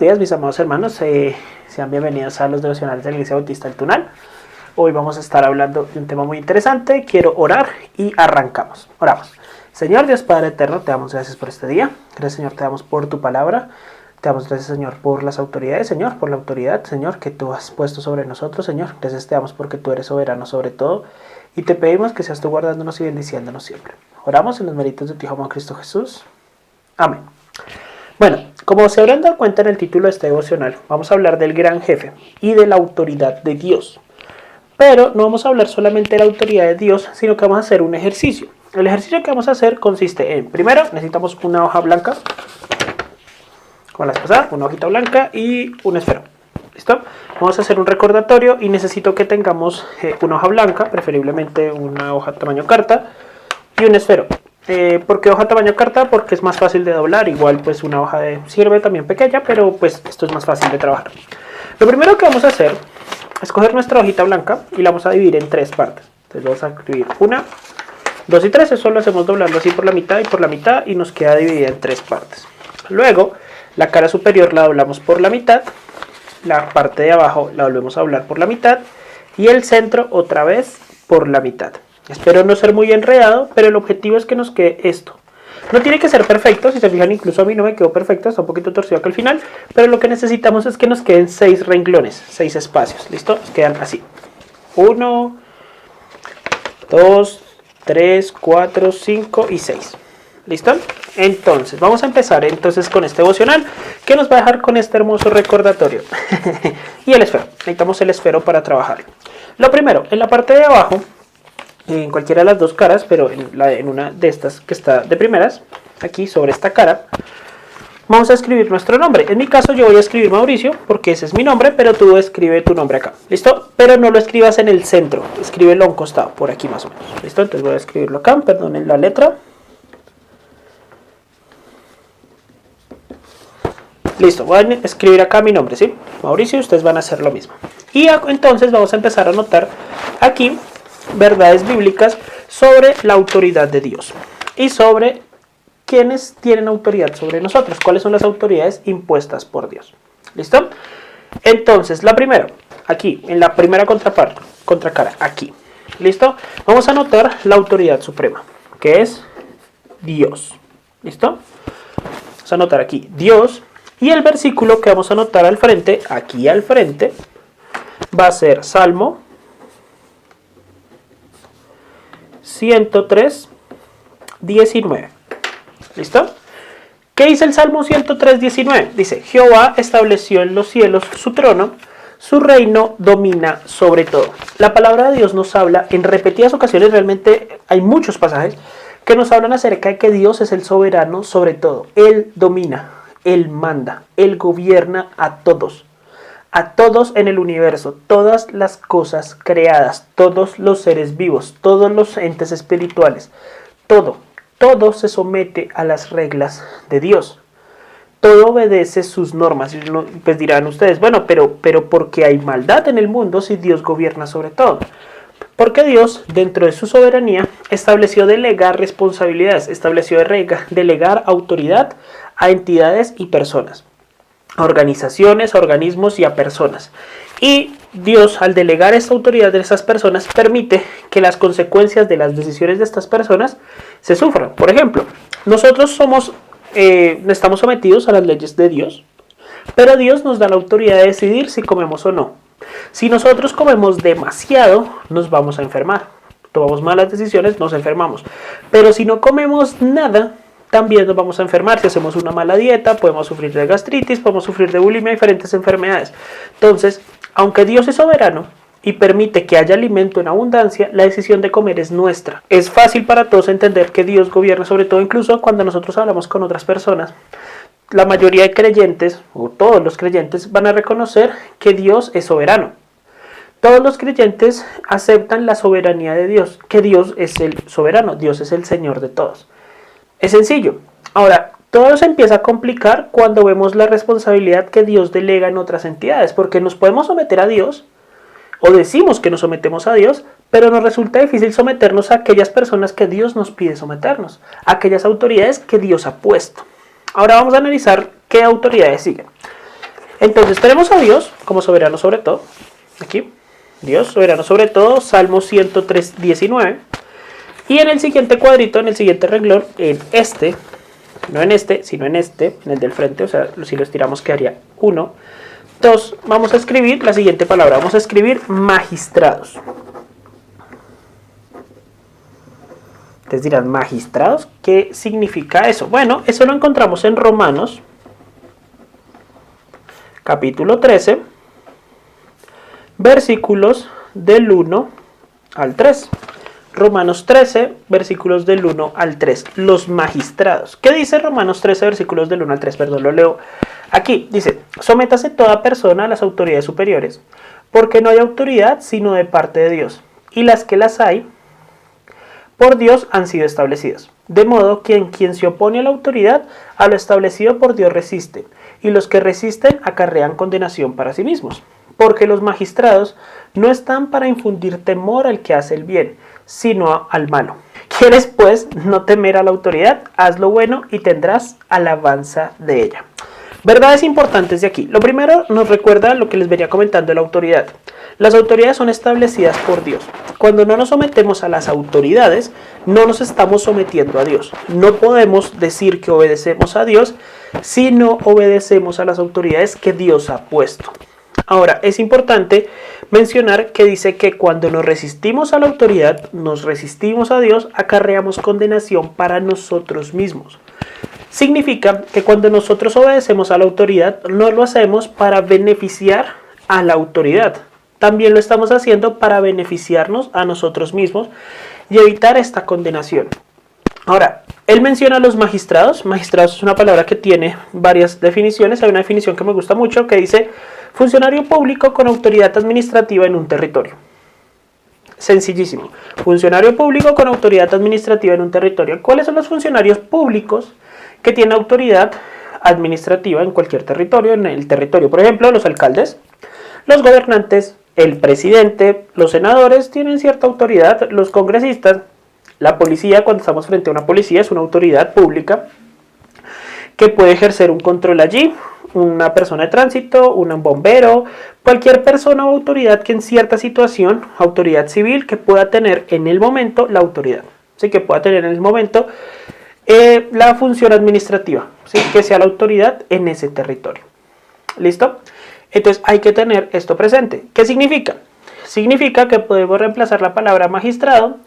Días, mis amados hermanos, sean bienvenidos a los devocionales de la Iglesia Bautista del Tunal. Hoy vamos a estar hablando de un tema muy interesante. Quiero orar y arrancamos. Oramos. Señor Dios Padre Eterno, te damos gracias por este día. Gracias, Señor, te damos por tu palabra. Te damos gracias, Señor, por las autoridades, Señor, por la autoridad, Señor, que tú has puesto sobre nosotros, Señor. Gracias te damos porque tú eres soberano sobre todo. Y te pedimos que seas tú guardándonos y bendiciéndonos siempre. Oramos en los méritos de tu Hijo Cristo Jesús. Amén. Bueno, como se habrán dado cuenta en el título de este devocional, vamos a hablar del gran jefe y de la autoridad de Dios. Pero no vamos a hablar solamente de la autoridad de Dios, sino que vamos a hacer un ejercicio. El ejercicio que vamos a hacer consiste en, primero, necesitamos una hoja blanca, como la vez pasada, una hojita blanca y un esfero. ¿Listo? Vamos a hacer un recordatorio y necesito que tengamos una hoja blanca, preferiblemente una hoja tamaño carta, y un esfero. ¿Por qué hoja tamaño carta? Porque es más fácil de doblar. Igual pues una hoja sirve también pequeña, pero pues esto es más fácil de trabajar. Lo primero que vamos a hacer es coger nuestra hojita blanca y la vamos a dividir en tres partes. Entonces vamos a escribir 1, 2 y 3. Eso lo hacemos doblando así por la mitad y por la mitad y nos queda dividida en tres partes. Luego la cara superior la doblamos por la mitad, la parte de abajo la volvemos a doblar por la mitad y el centro otra vez por la mitad. Espero no ser muy enredado, pero el objetivo es que nos quede esto. No tiene que ser perfecto, si se fijan, incluso a mí no me quedó perfecto, está un poquito torcido acá al final, pero lo que necesitamos es que nos queden 6 renglones, 6 espacios, ¿listo? Nos quedan así. 1, 2, 3, 4, 5 y 6. ¿Listo? Entonces, vamos a empezar entonces con este devocional que nos va a dejar con este hermoso recordatorio. Y el esfero. Necesitamos el esfero para trabajar. Lo primero, en la parte de abajo, en cualquiera de las dos caras, pero en una de estas que está de primeras, aquí sobre esta cara, vamos a escribir nuestro nombre. En mi caso yo voy a escribir Mauricio, porque ese es mi nombre, pero tú escribe tu nombre acá, ¿listo? Pero no lo escribas en el centro, escríbelo a un costado, por aquí más o menos, ¿listo? Entonces voy a escribirlo acá, perdonen la letra. Listo, voy a escribir acá mi nombre, ¿sí? Mauricio, ustedes van a hacer lo mismo. Y entonces vamos a empezar a anotar aquí verdades bíblicas sobre la autoridad de Dios y sobre quiénes tienen autoridad sobre nosotros, cuáles son las autoridades impuestas por Dios. ¿Listo? Entonces, la primera, aquí, en la primera contracara, aquí. ¿Listo? Vamos a anotar la autoridad suprema, que es Dios. ¿Listo? Vamos a anotar aquí Dios, y el versículo que vamos a anotar al frente, aquí al frente, va a ser Salmo 103, 19. ¿Listo? ¿Qué dice el Salmo 103, 19? Dice, Jehová estableció en los cielos su trono, su reino domina sobre todo. La palabra de Dios nos habla en repetidas ocasiones, realmente hay muchos pasajes que nos hablan acerca de que Dios es el soberano sobre todo. Él domina, Él manda, Él gobierna a todos en el universo, todas las cosas creadas, todos los seres vivos, todos los entes espirituales, todo se somete a las reglas de Dios. Todo obedece sus normas. Pues dirán ustedes, bueno, pero ¿por qué hay maldad en el mundo si Dios gobierna sobre todo? Porque Dios, dentro de su soberanía, estableció delegar responsabilidades, estableció delegar autoridad a entidades y personas, a organizaciones, a organismos y a personas. Y Dios, al delegar esta autoridad de esas personas, permite que las consecuencias de las decisiones de estas personas se sufran. Por ejemplo, nosotros estamos sometidos a las leyes de Dios, pero Dios nos da la autoridad de decidir si comemos o no. Si nosotros comemos demasiado, nos vamos a enfermar. Tomamos malas decisiones, nos enfermamos. Pero si no comemos nada, también nos vamos a enfermar. Si hacemos una mala dieta, podemos sufrir de gastritis, podemos sufrir de bulimia, diferentes enfermedades. Entonces, aunque Dios es soberano y permite que haya alimento en abundancia, la decisión de comer es nuestra. Es fácil para todos entender que Dios gobierna sobre todo, incluso cuando nosotros hablamos con otras personas. La mayoría de creyentes, o todos los creyentes, van a reconocer que Dios es soberano. Todos los creyentes aceptan la soberanía de Dios, que Dios es el soberano, Dios es el Señor de todos. Es sencillo. Ahora, todo se empieza a complicar cuando vemos la responsabilidad que Dios delega en otras entidades, porque nos podemos someter a Dios, o decimos que nos sometemos a Dios, pero nos resulta difícil someternos a aquellas personas que Dios nos pide someternos, a aquellas autoridades que Dios ha puesto. Ahora vamos a analizar qué autoridades siguen. Entonces tenemos a Dios como soberano sobre todo. Aquí, Dios soberano sobre todo, Salmo 103, 19. Y en el siguiente cuadrito, en el siguiente renglón, en este, no en este, sino en este, en el del frente, o sea, si lo estiramos quedaría 1. 2, vamos a escribir la siguiente palabra, vamos a escribir magistrados. Ustedes dirán, magistrados, ¿qué significa eso? Bueno, eso lo encontramos en Romanos, capítulo 13, versículos del 1 al 3. Romanos 13, versículos del 1 al 3. Los magistrados. ¿Qué dice Romanos 13, versículos del 1 al 3? Perdón, lo leo aquí. Dice, sométase toda persona a las autoridades superiores, porque no hay autoridad sino de parte de Dios, y las que las hay, por Dios han sido establecidas. De modo que quien se opone a la autoridad, a lo establecido por Dios resiste, y los que resisten acarrean condenación para sí mismos. Porque los magistrados no están para infundir temor al que hace el bien, sino al malo. ¿Quieres pues no temer a la autoridad? Haz lo bueno y tendrás alabanza de ella. Verdades importantes de aquí. Lo primero nos recuerda lo que les venía comentando de la autoridad. Las autoridades son establecidas por Dios. Cuando no nos sometemos a las autoridades, no nos estamos sometiendo a Dios. No podemos decir que obedecemos a Dios si no obedecemos a las autoridades que Dios ha puesto. Ahora, es importante mencionar que dice que cuando nos resistimos a la autoridad, nos resistimos a Dios, acarreamos condenación para nosotros mismos. Significa que cuando nosotros obedecemos a la autoridad, no lo hacemos para beneficiar a la autoridad. También lo estamos haciendo para beneficiarnos a nosotros mismos y evitar esta condenación. Ahora, él menciona a los magistrados. Magistrados es una palabra que tiene varias definiciones. Hay una definición que me gusta mucho que dice funcionario público con autoridad administrativa en un territorio. Sencillísimo. Funcionario público con autoridad administrativa en un territorio. ¿Cuáles son los funcionarios públicos que tienen autoridad administrativa en cualquier territorio? En el territorio, por ejemplo, los alcaldes, los gobernantes, el presidente, los senadores tienen cierta autoridad, los congresistas, la policía, cuando estamos frente a una policía, es una autoridad pública que puede ejercer un control allí, una persona de tránsito, un bombero, cualquier persona o autoridad que en cierta situación, autoridad civil, que pueda tener en el momento la autoridad, ¿sí? Que pueda tener en el momento la función administrativa, ¿sí? Que sea la autoridad en ese territorio. ¿Listo? Entonces hay que tener esto presente. ¿Qué significa? Significa que podemos reemplazar la palabra magistrado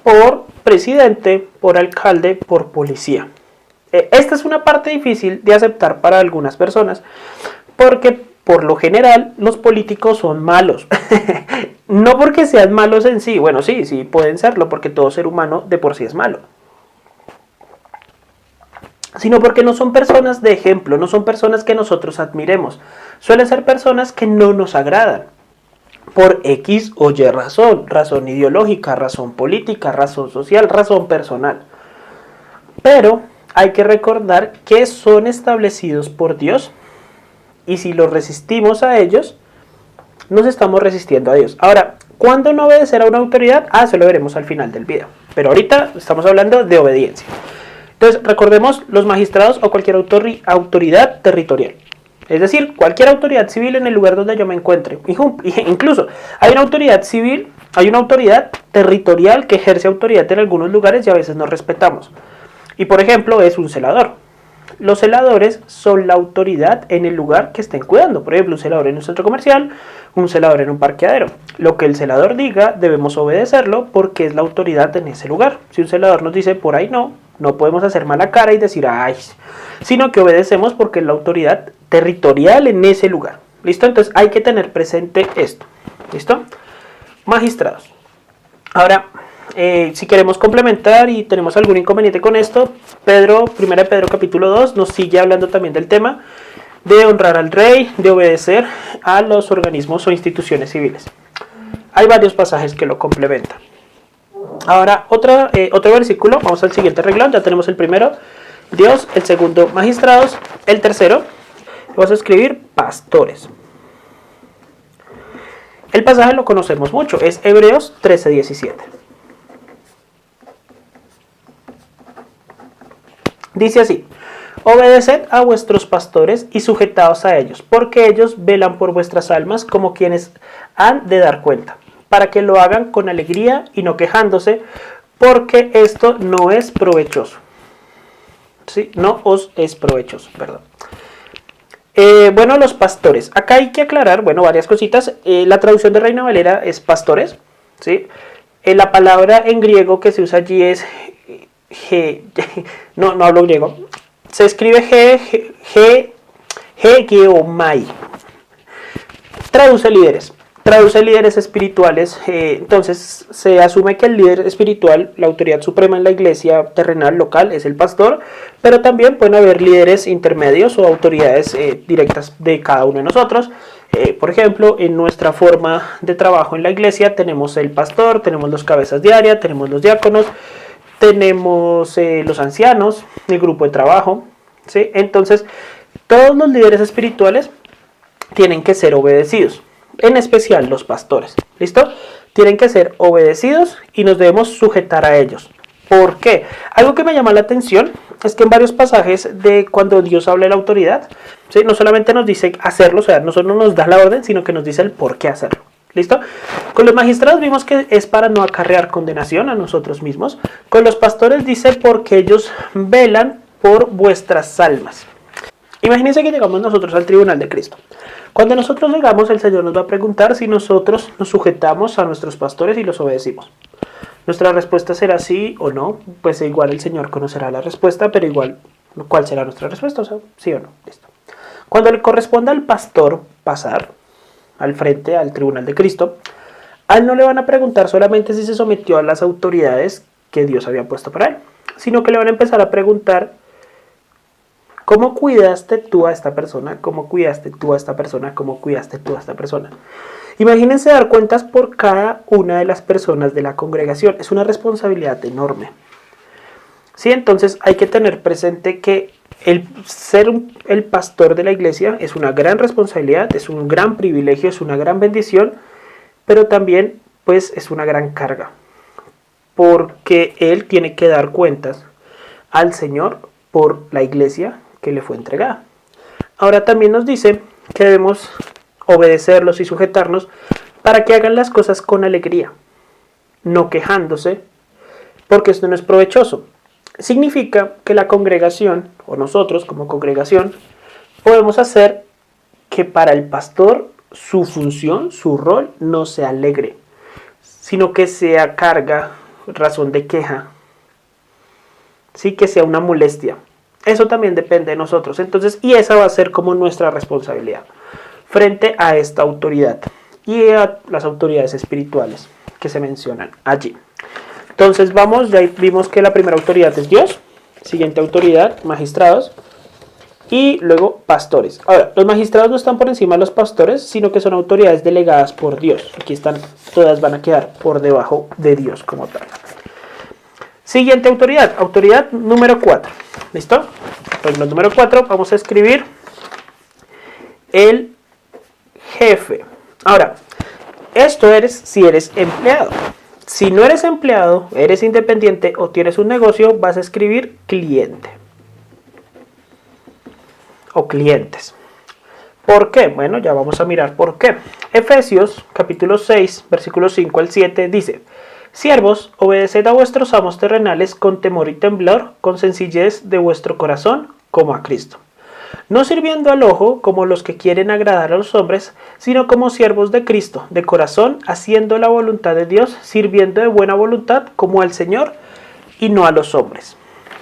por presidente, por alcalde, por policía. Esta es una parte difícil de aceptar para algunas personas porque por lo general los políticos son malos. No porque sean malos en sí, bueno, sí pueden serlo porque todo ser humano de por sí es malo, sino porque no son personas de ejemplo, no son personas que nosotros admiremos. Suelen ser personas que no nos agradan por X o Y razón, razón ideológica, razón política, razón social, razón personal. Pero hay que recordar que son establecidos por Dios y si los resistimos a ellos, nos estamos resistiendo a Dios. Ahora, ¿cuándo no obedecer a una autoridad? Eso lo veremos al final del video. Pero ahorita estamos hablando de obediencia. Entonces, recordemos los magistrados o cualquier autoridad territorial. Es decir, cualquier autoridad civil en el lugar donde yo me encuentre. Incluso hay una autoridad civil, hay una autoridad territorial que ejerce autoridad en algunos lugares y a veces no respetamos. Y por ejemplo, es un celador. Los celadores son la autoridad en el lugar que estén cuidando. Por ejemplo, un celador en un centro comercial, un celador en un parqueadero. Lo que el celador diga debemos obedecerlo porque es la autoridad en ese lugar. Si un celador nos dice por ahí no podemos hacer mala cara y decir ay, sino que obedecemos porque es la autoridad territorial en ese lugar. ¿Listo? Entonces hay que tener presente esto. ¿Listo? Magistrados. Ahora, si queremos complementar y tenemos algún inconveniente con esto, Primera de Pedro capítulo 2 nos sigue hablando también del tema de honrar al rey, de obedecer a los organismos o instituciones civiles. Hay varios pasajes que lo complementan. Ahora, otro versículo, vamos al siguiente renglón, ya tenemos el primero, Dios, el segundo, magistrados, el tercero, vamos a escribir pastores. El pasaje lo conocemos mucho, es Hebreos 13:17. Dice así, obedeced a vuestros pastores y sujetaos a ellos, porque ellos velan por vuestras almas como quienes han de dar cuenta, para que lo hagan con alegría y no quejándose, porque esto no es provechoso. ¿Sí? No os es provechoso, perdón. Bueno, los pastores. Acá hay que aclarar, bueno, varias cositas. La traducción de Reina Valera es pastores, ¿sí? La palabra en griego que se usa allí es no hablo griego. Se escribe geomai. Traduce líderes espirituales. Entonces se asume que el líder espiritual, la autoridad suprema en la iglesia terrenal local, es el pastor, pero también pueden haber líderes intermedios o autoridades directas de cada uno de nosotros. Por ejemplo, en nuestra forma de trabajo en la iglesia tenemos el pastor, tenemos los cabezas de área, tenemos los diáconos, tenemos los ancianos, el grupo de trabajo, ¿sí? Entonces, todos los líderes espirituales tienen que ser obedecidos, en especial los pastores, ¿listo? Tienen que ser obedecidos y nos debemos sujetar a ellos. ¿Por qué? Algo que me llama la atención es que en varios pasajes de cuando Dios habla de la autoridad, ¿sí? No solamente nos dice hacerlo, o sea, no solo nos da la orden, sino que nos dice el por qué hacerlo. ¿Listo? Con los magistrados vimos que es para no acarrear condenación a nosotros mismos. Con los pastores dice porque ellos velan por vuestras almas. Imagínense que llegamos nosotros al tribunal de Cristo. Cuando nosotros llegamos, el Señor nos va a preguntar si nosotros nos sujetamos a nuestros pastores y los obedecimos. Nuestra respuesta será sí o no. Pues igual el Señor conocerá la respuesta, pero igual, ¿cuál será nuestra respuesta? O sea, sí o no. Listo. Cuando le corresponda al pastor pasar al frente, al tribunal de Cristo, a él no le van a preguntar solamente si se sometió a las autoridades que Dios había puesto para él, sino que le van a empezar a preguntar ¿cómo cuidaste tú a esta persona? ¿Cómo cuidaste tú a esta persona? ¿Cómo cuidaste tú a esta persona? Imagínense dar cuentas por cada una de las personas de la congregación. Es una responsabilidad enorme. Sí, entonces hay que tener presente que el ser el pastor de la iglesia es una gran responsabilidad, es un gran privilegio, es una gran bendición, pero también pues es una gran carga, porque él tiene que dar cuentas al Señor por la iglesia que le fue entregada. Ahora también nos dice que debemos obedecerlos y sujetarnos para que hagan las cosas con alegría, no quejándose, porque esto no es provechoso. Significa que la congregación, o nosotros como congregación, podemos hacer que para el pastor su función, su rol, no sea alegre, sino que sea carga, razón de queja, sí, que sea una molestia. Eso también depende de nosotros. Entonces, y esa va a ser como nuestra responsabilidad frente a esta autoridad y a las autoridades espirituales que se mencionan allí. Entonces vamos, ya vimos que la primera autoridad es Dios, siguiente autoridad, magistrados, y luego pastores. Ahora, los magistrados no están por encima de los pastores, sino que son autoridades delegadas por Dios. Aquí están, todas van a quedar por debajo de Dios como tal. Siguiente autoridad, autoridad número 4. ¿Listo? Regla número 4, vamos a escribir el jefe. Ahora, esto eres si eres empleado. Si no eres empleado, eres independiente o tienes un negocio, vas a escribir cliente o clientes. ¿Por qué? Bueno, ya vamos a mirar por qué. Efesios capítulo 6, versículos 5 al 7 dice: siervos, obedeced a vuestros amos terrenales con temor y temblor, con sencillez de vuestro corazón, como a Cristo. No sirviendo al ojo como los que quieren agradar a los hombres, sino como siervos de Cristo, de corazón, haciendo la voluntad de Dios, sirviendo de buena voluntad como al Señor y no a los hombres.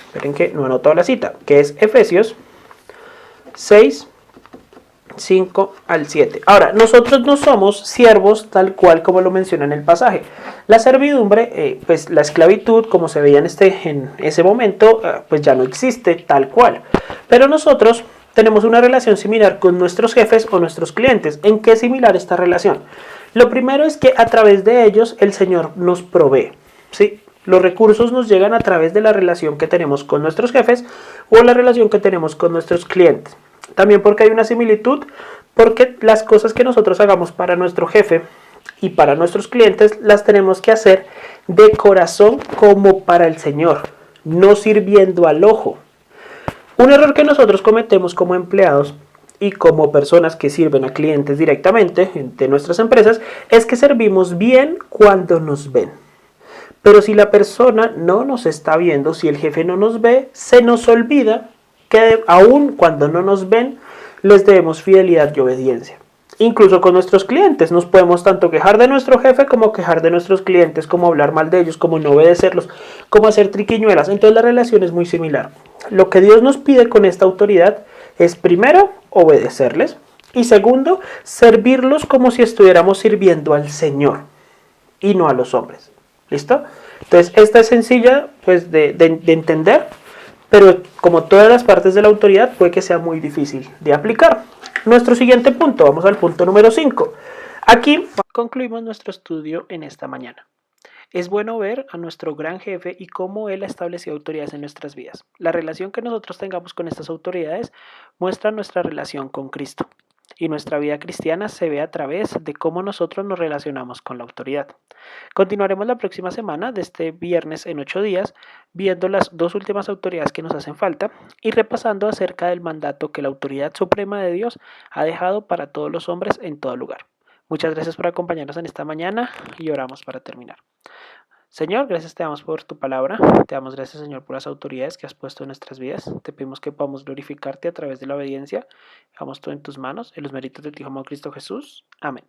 Esperen que no he anotado la cita, que es Efesios 6, 5 al 7. Ahora, nosotros no somos siervos tal cual como lo menciona en el pasaje. La servidumbre, pues la esclavitud, como se veía en ese momento, pues ya no existe tal cual. Pero nosotros tenemos una relación similar con nuestros jefes o nuestros clientes. ¿En qué es similar esta relación? Lo primero es que a través de ellos el Señor nos provee, ¿sí? Los recursos nos llegan a través de la relación que tenemos con nuestros jefes o la relación que tenemos con nuestros clientes. También porque hay una similitud, porque las cosas que nosotros hagamos para nuestro jefe y para nuestros clientes las tenemos que hacer de corazón como para el Señor, no sirviendo al ojo. Un error que nosotros cometemos como empleados y como personas que sirven a clientes directamente de nuestras empresas es que servimos bien cuando nos ven. Pero si la persona no nos está viendo, si el jefe no nos ve, se nos olvida que aun cuando no nos ven, les debemos fidelidad y obediencia. Incluso con nuestros clientes nos podemos tanto quejar de nuestro jefe como quejar de nuestros clientes, como hablar mal de ellos, como no obedecerlos, como hacer triquiñuelas. Entonces la relación es muy similar. Lo que Dios nos pide con esta autoridad es primero obedecerles y segundo servirlos como si estuviéramos sirviendo al Señor y no a los hombres. ¿Listo? Entonces esta es sencilla pues de entender, pero como todas las partes de la autoridad puede que sea muy difícil de aplicar. Nuestro siguiente punto, vamos al punto número 5. Aquí concluimos nuestro estudio en esta mañana. Es bueno ver a nuestro gran jefe y cómo él ha establecido autoridades en nuestras vidas. La relación que nosotros tengamos con estas autoridades muestra nuestra relación con Cristo. Y nuestra vida cristiana se ve a través de cómo nosotros nos relacionamos con la autoridad. Continuaremos la próxima semana, de este viernes en 8 días, viendo las dos últimas autoridades que nos hacen falta y repasando acerca del mandato que la autoridad suprema de Dios ha dejado para todos los hombres en todo lugar. Muchas gracias por acompañarnos en esta mañana y oramos para terminar. Señor, gracias te damos por tu palabra. Te damos gracias, Señor, por las autoridades que has puesto en nuestras vidas. Te pedimos que podamos glorificarte a través de la obediencia. Dejamos todo en tus manos, en los méritos de tu Hijo Cristo Jesús. Amén.